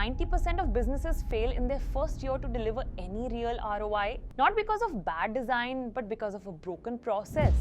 90% of businesses fail in their first year to deliver any real ROI, not because of bad design, but because of a broken process.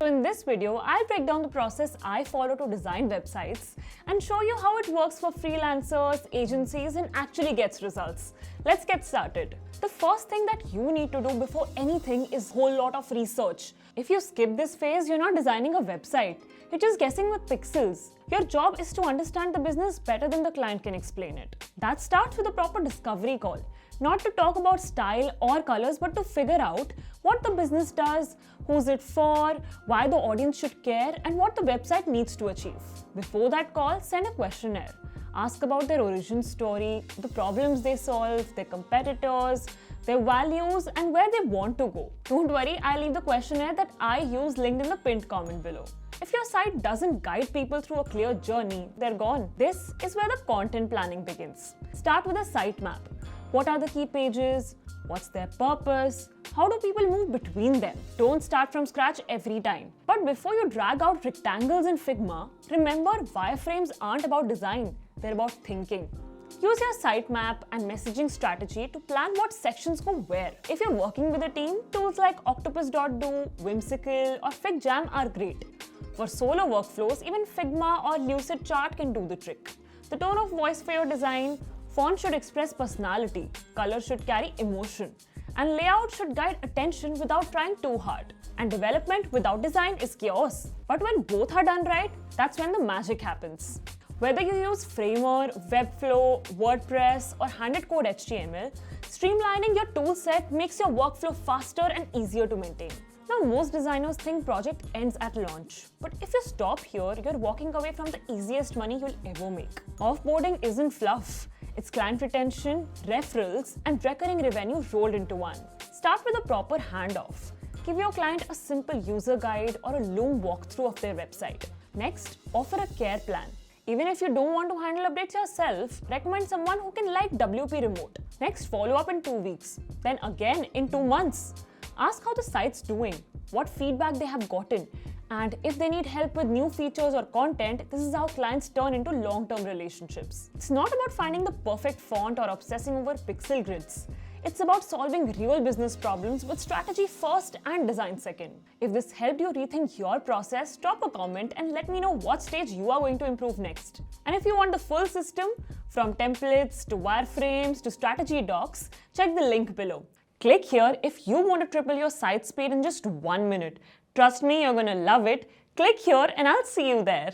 So in this video, I'll break down the process I follow to design websites and show you how it works for freelancers, agencies, and actually gets results. Let's get started. The first thing that you need to do before anything is a whole lot of research. If you skip this phase, you're not designing a website. You're just guessing with pixels. Your job is to understand the business better than the client can explain it. That starts with a proper discovery call. Not to talk about style or colors, but to figure out what the business does, who's it for, why the audience should care, and what the website needs to achieve. Before that call, send a questionnaire. Ask about their origin story, the problems they solve, their competitors, their values, and where they want to go. Don't worry, I'll leave the questionnaire that I use linked in the pinned comment below. If your site doesn't guide people through a clear journey, they're gone. This is where the content planning begins. Start with a sitemap. What are the key pages? What's their purpose? How do people move between them? Don't start from scratch every time. But before you drag out rectangles in Figma, remember wireframes aren't about design, they're about thinking. Use your sitemap and messaging strategy to plan what sections go where. If you're working with a team, tools like octopus.do, Whimsical, or FigJam are great. For solo workflows, even Figma or Lucidchart can do the trick. The tone of voice for your design, font should express personality, color should carry emotion, and layout should guide attention without trying too hard. And development without design is chaos. But when both are done right, that's when the magic happens. Whether you use Framer, Webflow, WordPress, or handed code HTML, streamlining your toolset makes your workflow faster and easier to maintain. Now, most designers think project ends at launch. But if you stop here, you're walking away from the easiest money you'll ever make. Offboarding isn't fluff. It's client retention, referrals, and recurring revenue rolled into one. Start with a proper handoff. Give your client a simple user guide or a Loom walkthrough of their website. Next, offer a care plan. Even if you don't want to handle updates yourself, recommend someone who can like WPRemote. Next, follow up in 2 weeks. Then again in 2 months. Ask how the site's doing, what feedback they have gotten, and if they need help with new features or content, this is how clients turn into long-term relationships. It's not about finding the perfect font or obsessing over pixel grids. It's about solving real business problems with strategy first and design second. If this helped you rethink your process, drop a comment and let me know what stage you are going to improve next. And if you want the full system, from templates to wireframes to strategy docs, check the link below. Click here if you want to triple your site speed in just 1 minute. Trust me, you're gonna love it. Click here and I'll see you there.